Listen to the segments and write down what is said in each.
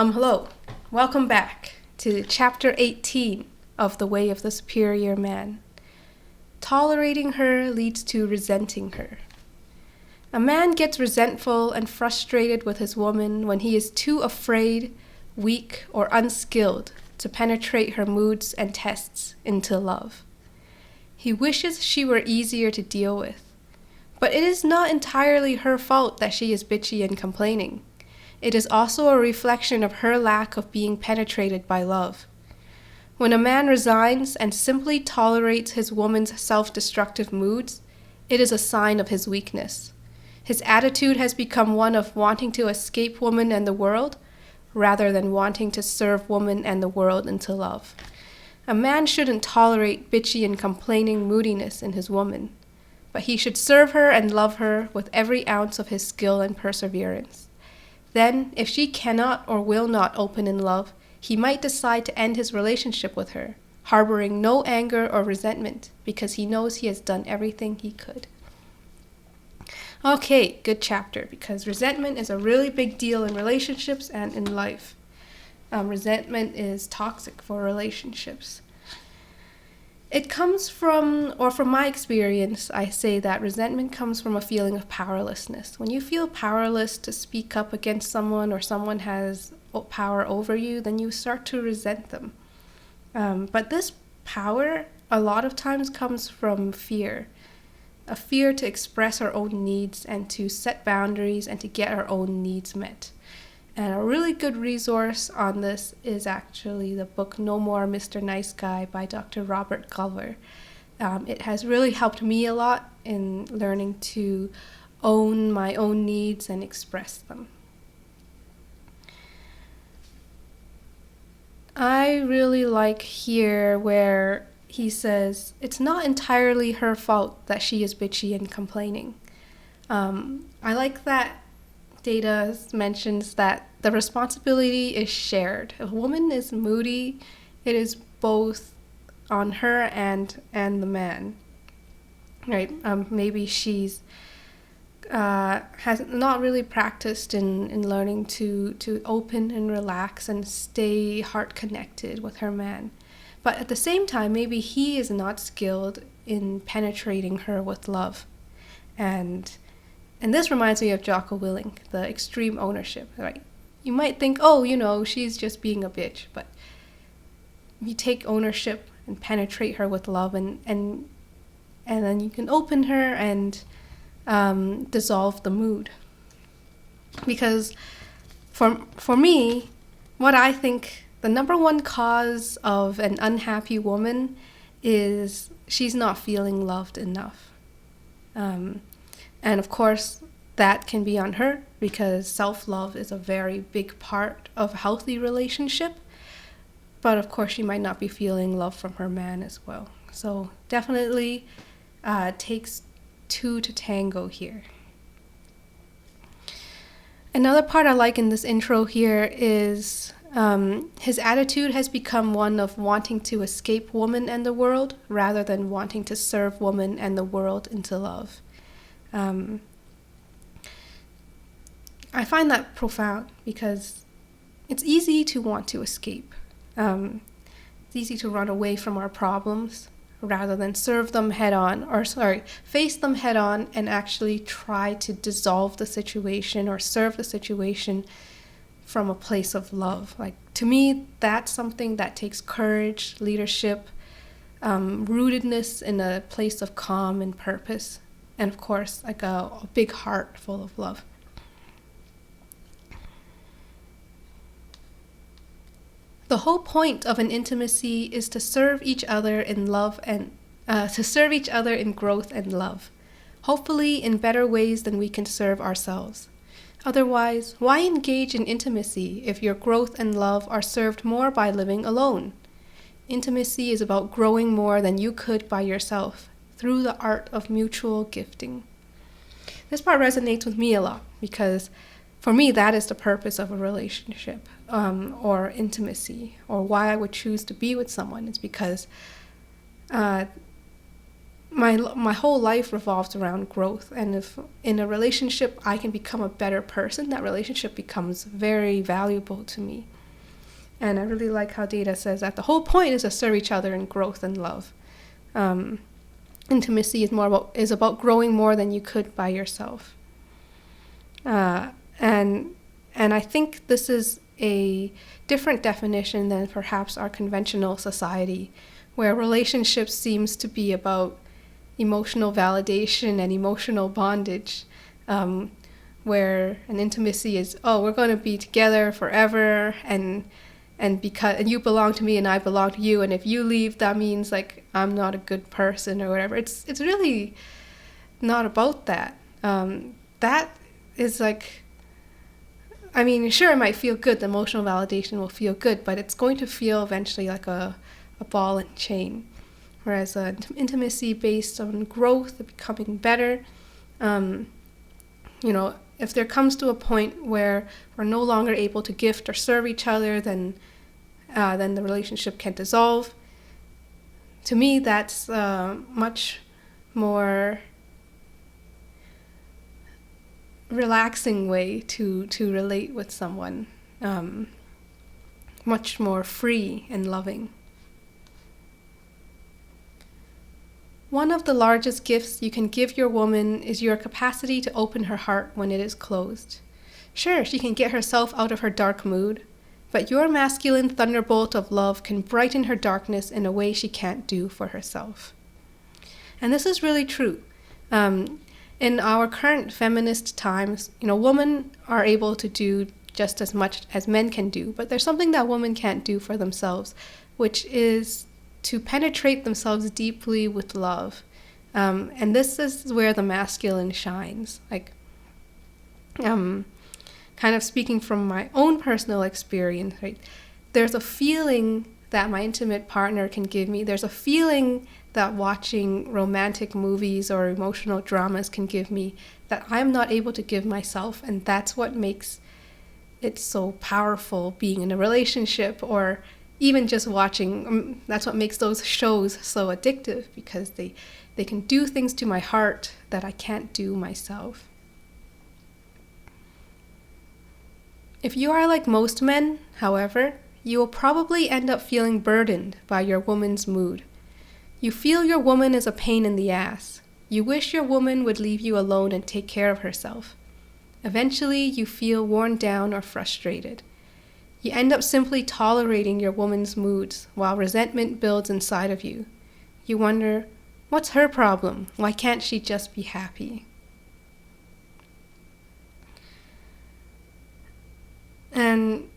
Hello. Welcome back to Chapter 18 of The Way of the Superior Man. Tolerating her leads to resenting her. A man gets resentful and frustrated with his woman when he is too afraid, weak, or unskilled to penetrate her moods and tests into love. He wishes she were easier to deal with. But it is not entirely her fault that she is bitchy and complaining. It is also a reflection of her lack of being penetrated by love. When a man resigns and simply tolerates his woman's self-destructive moods, it is a sign of his weakness. His attitude has become one of wanting to escape woman and the world, rather than wanting to serve woman and the world into love. A man shouldn't tolerate bitchy and complaining moodiness in his woman, but he should serve her and love her with every ounce of his skill and perseverance. Then, if she cannot or will not open in love, he might decide to end his relationship with her, harboring no anger or resentment, because he knows he has done everything he could. Okay, good chapter, because resentment is a really big deal in relationships and in life. Resentment is toxic for relationships. It comes from my experience, I say that resentment comes from a feeling of powerlessness. When you feel powerless to speak up against someone or someone has power over you, then you start to resent them. But this power a lot of times comes from fear. A fear to express our own needs and to set boundaries and to get our own needs met. And a really good resource on this is actually the book No More Mr. Nice Guy by Dr. Robert Culver. It has really helped me a lot in learning to own my own needs and express them. I really like here where he says, it's not entirely her fault that she is bitchy and complaining. I like that Deida mentions that the responsibility is shared. If a woman is moody, it is both on her and the man. Right? Maybe she's has not really practiced in learning to open and relax and stay heart connected with her man. But at the same time, maybe he is not skilled in penetrating her with love. And this reminds me of Jocko Willink, the extreme ownership, right? You might think, she's just being a bitch, but you take ownership and penetrate her with love, and then you can open her and dissolve the mood. Because for me, what I think the number one cause of an unhappy woman is she's not feeling loved enough. And of course, that can be on her because self-love is a very big part of a healthy relationship. But of course, she might not be feeling love from her man as well. So definitely takes two to tango here. Another part I like in this intro here is his attitude has become one of wanting to escape woman and the world rather than wanting to serve woman and the world into love. I find that profound because it's easy to want to escape. It's easy to run away from our problems rather than face them head on and actually try to dissolve the situation or serve the situation from a place of love. Like, to me, that's something that takes courage, leadership, rootedness in a place of calm and purpose. And of course, like a big heart full of love. The whole point of an intimacy is to serve each other in love and to serve each other in growth and love, hopefully in better ways than we can serve ourselves. Otherwise, why engage in intimacy if your growth and love are served more by living alone? Intimacy is about growing more than you could by yourself, through the art of mutual gifting. This part resonates with me a lot because for me that is the purpose of a relationship or intimacy, or why I would choose to be with someone. It's because my whole life revolves around growth, and if in a relationship I can become a better person, that relationship becomes very valuable to me. And I really like how Deida says that the whole point is to serve each other in growth and love. Intimacy is about growing more than you could by yourself. And I think this is a different definition than perhaps our conventional society, where relationships seems to be about emotional validation and emotional bondage, where an intimacy is, oh, we're going to be together forever, and you belong to me and I belong to you, and if you leave, that means like I'm not a good person or whatever. It's really not about that. That is like, I mean, sure, it might feel good. The emotional validation will feel good, but it's going to feel eventually like a ball and chain. Whereas an intimacy based on growth, becoming better, if there comes to a point where we're no longer able to gift or serve each other, then the relationship can dissolve. To me, that's much more relaxing way to relate with someone, much more free and loving. One of the largest gifts you can give your woman is your capacity to open her heart when it is closed. Sure, she can get herself out of her dark mood, but your masculine thunderbolt of love can brighten her darkness in a way she can't do for herself. And this is really true. In our current feminist times, women are able to do just as much as men can do, but there's something that women can't do for themselves, which is to penetrate themselves deeply with love. And this is where the masculine shines. Kind of speaking from my own personal experience, right? There's a feeling that my intimate partner can give me. There's a feeling that watching romantic movies or emotional dramas can give me that I'm not able to give myself. And that's what makes it so powerful being in a relationship, or even just watching. That's what makes those shows so addictive, because they can do things to my heart that I can't do myself. If you are like most men, however, you will probably end up feeling burdened by your woman's mood. You feel your woman is a pain in the ass. You wish your woman would leave you alone and take care of herself. Eventually, you feel worn down or frustrated. You end up simply tolerating your woman's moods while resentment builds inside of you. You wonder, what's her problem? Why can't she just be happy? And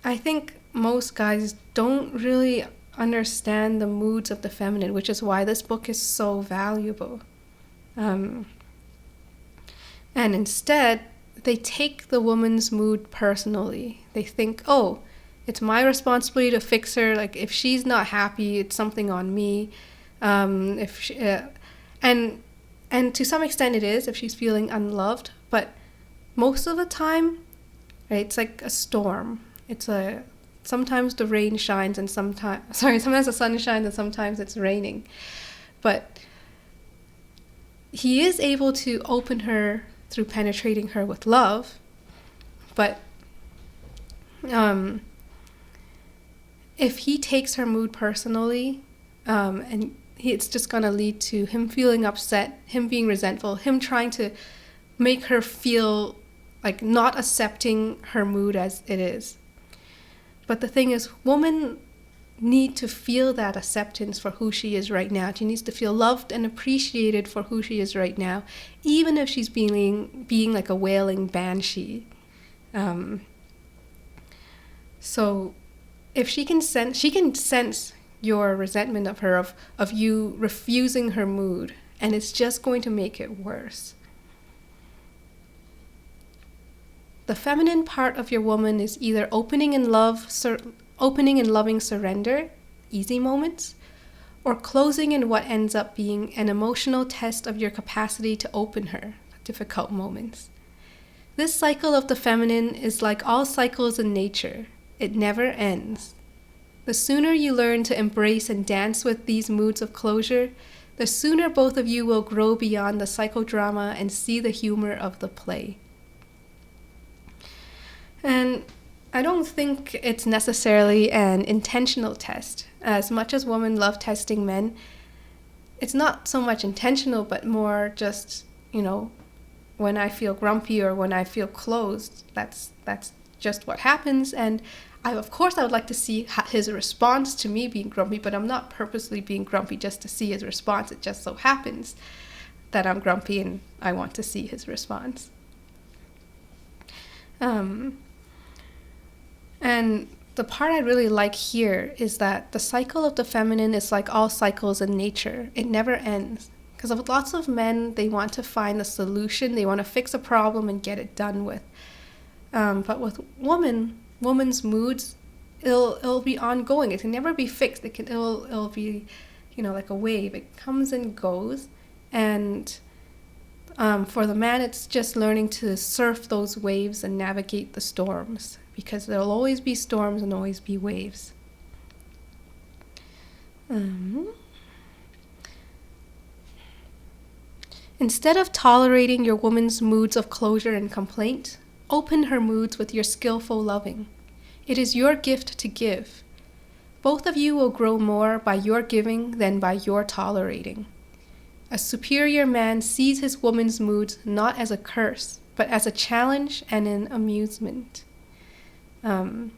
I think most guys don't really understand the moods of the feminine, which is why this book is so valuable. And instead, they take the woman's mood personally. They think, oh, it's my responsibility to fix her. Like, if she's not happy, it's something on me. And to some extent it is, if she's feeling unloved. But most of the time, right, it's like a storm. Sometimes the rain shines and sometimes the sun shines and sometimes it's raining. But he is able to open her through penetrating her with love. But if he takes her mood personally, it's just going to lead to him feeling upset, him being resentful, him trying to make her feel like not accepting her mood as it is. But the thing is, women need to feel that acceptance for who she is right now. She needs to feel loved and appreciated for who she is right now, even if she's being like a wailing banshee. So if she can sense your resentment of her, of you refusing her mood, and it's just going to make it worse. The feminine part of your woman is either opening in loving surrender, easy moments, or closing in what ends up being an emotional test of your capacity to open her, difficult moments. This cycle of the feminine is like all cycles in nature. It never ends. The sooner you learn to embrace and dance with these moods of closure, the sooner both of you will grow beyond the psychodrama and see the humor of the play. And I don't think it's necessarily an intentional test. As much as women love testing men, it's not so much intentional, but more just, when I feel grumpy or when I feel closed, that's just what happens. And of course I would like to see his response to me being grumpy, but I'm not purposely being grumpy just to see his response. It just so happens that I'm grumpy and I want to see his response. And the part I really like here is that the cycle of the feminine is like all cycles in nature. It never ends. Because with lots of men, they want to find a solution. They want to fix a problem and get it done with. But with women's moods, it'll be ongoing. It can never be fixed. It'll be, like a wave. It comes and goes. And for the man, it's just learning to surf those waves and navigate the storms. Because there'll always be storms and always be waves. Instead of tolerating your woman's moods of closure and complaint, open her moods with your skillful loving. It is your gift to give. Both of you will grow more by your giving than by your tolerating. A superior man sees his woman's moods not as a curse, but as a challenge and an amusement. And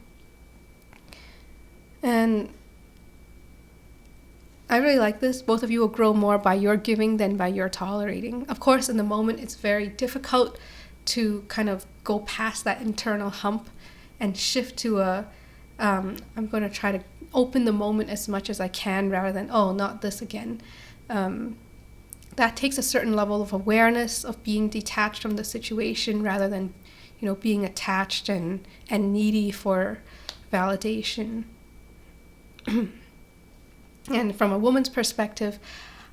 I really like this. Both of you will grow more by your giving than by your tolerating. Of course, in the moment, it's very difficult to kind of go past that internal hump and shift to I'm going to try to open the moment as much as I can rather than, not this again. That takes a certain level of awareness of being detached from the situation rather than, being attached and needy for validation. And from a woman's perspective,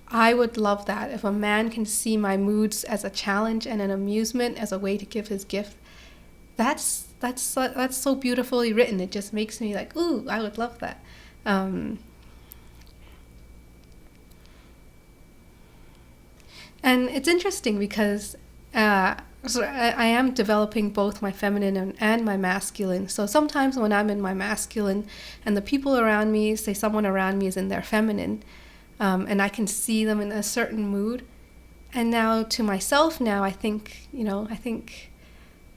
I would love that. If a man can see my moods as a challenge and an amusement as a way to give his gift, that's so beautifully written. It just makes me like, ooh, I would love that. And it's interesting because so I am developing both my feminine and my masculine. So sometimes when I'm in my masculine and the people around me, say someone around me is in their feminine, and I can see them in a certain mood. And now to myself I think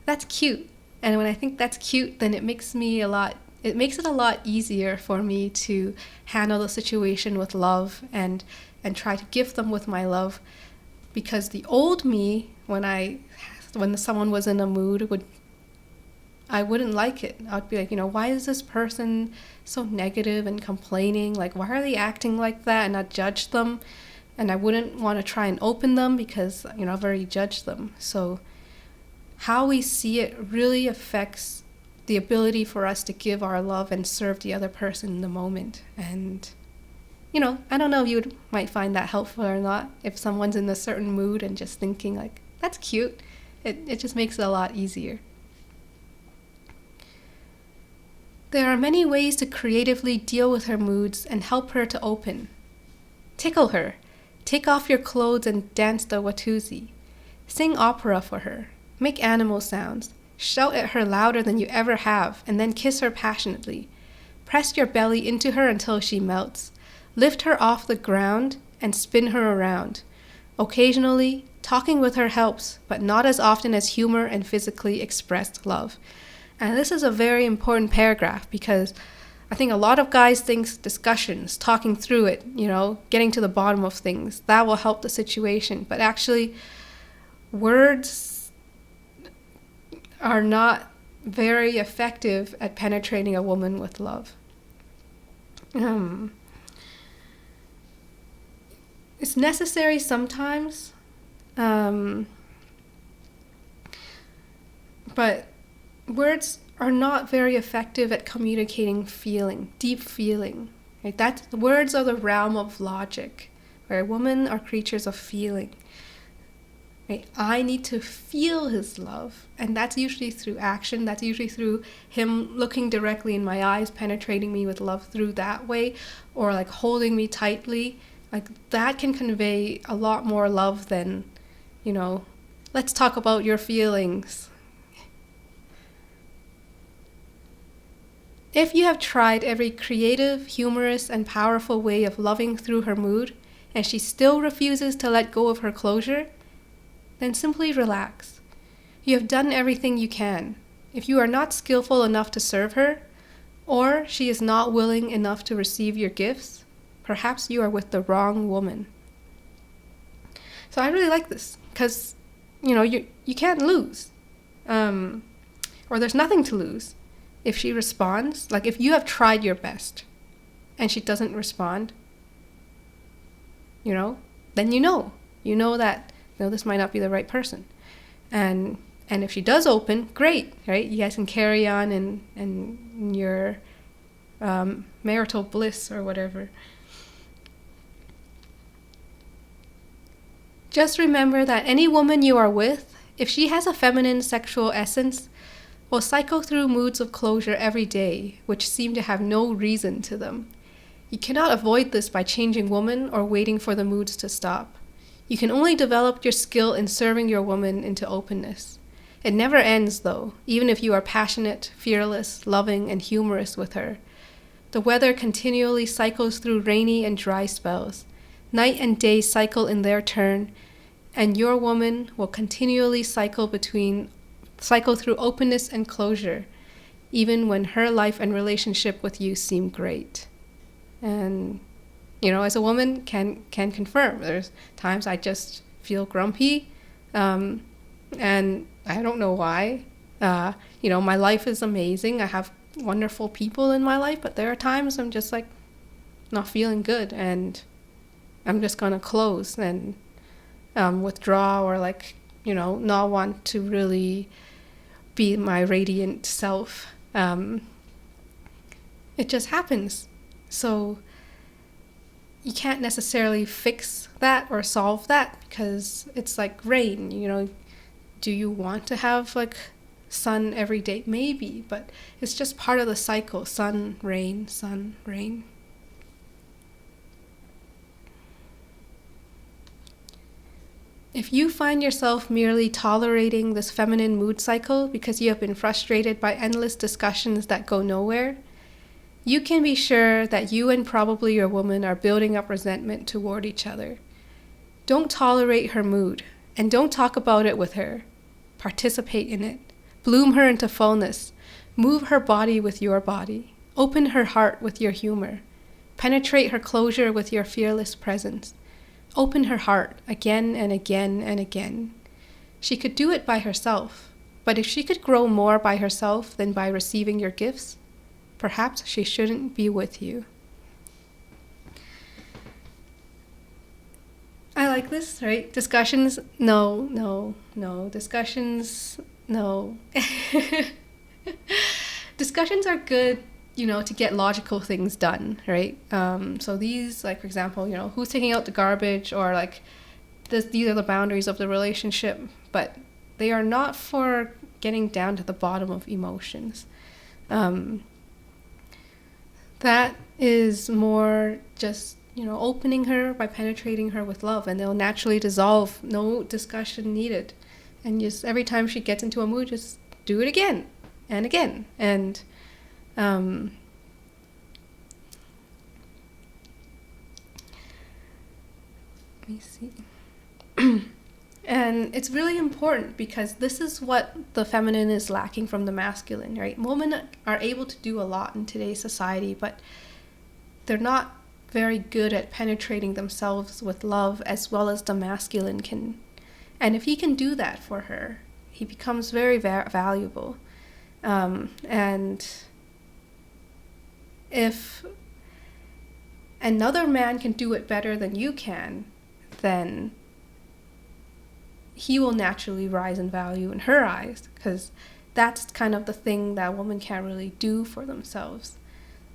that's cute. And when I think that's cute, then it makes it a lot easier for me to handle the situation with love and try to give them with my love. Because the old me, when someone was in a mood, I wouldn't like it. I'd be like, why is this person so negative and complaining? Like, why are they acting like that? And I'd judge them. And I wouldn't want to try and open them because, I've already judged them. So how we see it really affects the ability for us to give our love and serve the other person in the moment. And I don't know if you might find that helpful or not. If someone's in a certain mood and just thinking like, that's cute, it just makes it a lot easier. There are many ways to creatively deal with her moods and help her to open. Tickle her. Take off your clothes and dance the watusi. Sing opera for her. Make animal sounds. Shout at her louder than you ever have, and then kiss her passionately. Press your belly into her until she melts. Lift her off the ground and spin her around. Occasionally, talking with her helps, but not as often as humor and physically expressed love. And this is a very important paragraph because I think a lot of guys think discussions, talking through it, getting to the bottom of things, that will help the situation. But actually, words are not very effective at penetrating a woman with love. It's necessary sometimes, but words are not very effective at communicating feeling, deep feeling. Right? Words are the realm of logic, where women are creatures of feeling. Right? I need to feel his love, and that's usually through action. That's usually through him looking directly in my eyes, penetrating me with love through that way, or like holding me tightly. Like, that can convey a lot more love than, let's talk about your feelings. If you have tried every creative, humorous, and powerful way of loving through her mood, and she still refuses to let go of her closure, then simply relax. You have done everything you can. If you are not skillful enough to serve her, or she is not willing enough to receive your gifts, perhaps you are with the wrong woman. So I really like this, because, you can't lose. Or there's nothing to lose. If she responds, like if you have tried your best and she doesn't respond, then you know that, this might not be the right person. And if she does open, great, right? You guys can carry on in your marital bliss or whatever. Just remember that any woman you are with, if she has a feminine sexual essence, will cycle through moods of closure every day, which seem to have no reason to them. You cannot avoid this by changing woman or waiting for the moods to stop. You can only develop your skill in serving your woman into openness. It never ends, though, even if you are passionate, fearless, loving, and humorous with her. The weather continually cycles through rainy and dry spells. Night and day cycle in their turn, and your woman will continually cycle through openness and closure, even when her life and relationship with you seem great. And, as a woman can confirm, there's times I just feel grumpy, and I don't know why. My life is amazing. I have wonderful people in my life, but there are times I'm just like not feeling good, and I'm just gonna close and withdraw, or not want to really be my radiant self. It just happens. So you can't necessarily fix that or solve that, because it's like rain, do you want to have sun every day? Maybe, but it's just part of the cycle. Sun, rain, sun, rain. If you find yourself merely tolerating this feminine mood cycle because you have been frustrated by endless discussions that go nowhere, you can be sure that you and probably your woman are building up resentment toward each other. Don't tolerate her mood, and don't talk about it with her. Participate in it. Bloom her into fullness. Move her body with your body. Open her heart with your humor. Penetrate her closure with your fearless presence. Open her heart again and again and again. She could do it by herself, but if she could grow more by herself than by receiving your gifts, perhaps she shouldn't be with you. I like this, right? Discussions, no. Discussions, no. Discussions are good, to get logical things done, right? So these, for example, who's taking out the garbage, or these are the boundaries of the relationship, but they are not for getting down to the bottom of emotions. That is more just, opening her by penetrating her with love, and they'll naturally dissolve, no discussion needed. And just every time she gets into a mood, just do it again and again. And let me see. And it's really important, because this is what the feminine is lacking from the masculine, right? Women are able to do a lot in today's society, but they're not very good at penetrating themselves with love as well as the masculine can. And if he can do that for her, he becomes very valuable. And if another man can do it better than you can, then he will naturally rise in value in her eyes, because that's kind of the thing that women can't really do for themselves.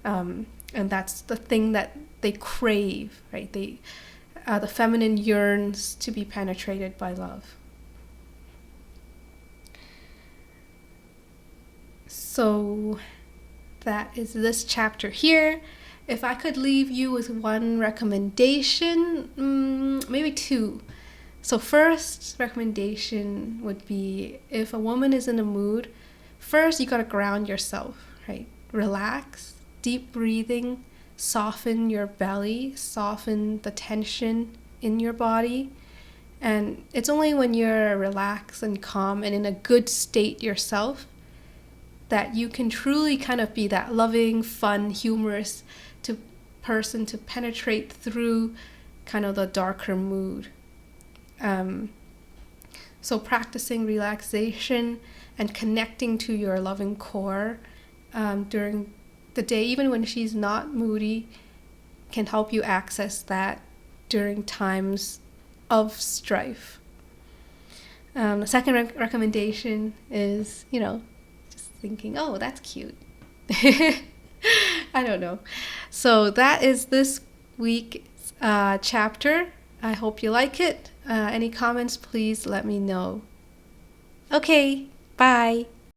And that's the thing that they crave, right? The feminine yearns to be penetrated by love. So that is this chapter here. if I could leave you with one recommendation, maybe two. So first recommendation would be, if a woman is in a mood, first you gotta ground yourself, right? Relax, deep breathing, soften your belly, soften the tension in your body. And it's only when you're relaxed and calm and in a good state yourself that you can truly kind of be that loving, fun, humorous person to penetrate through kind of the darker mood. So practicing relaxation and connecting to your loving core during the day, even when she's not moody, can help you access that during times of strife. The second recommendation is, just thinking, oh, that's cute. I don't know. So that is this week's chapter. I hope you like it. Any comments, please let me know. Okay, bye.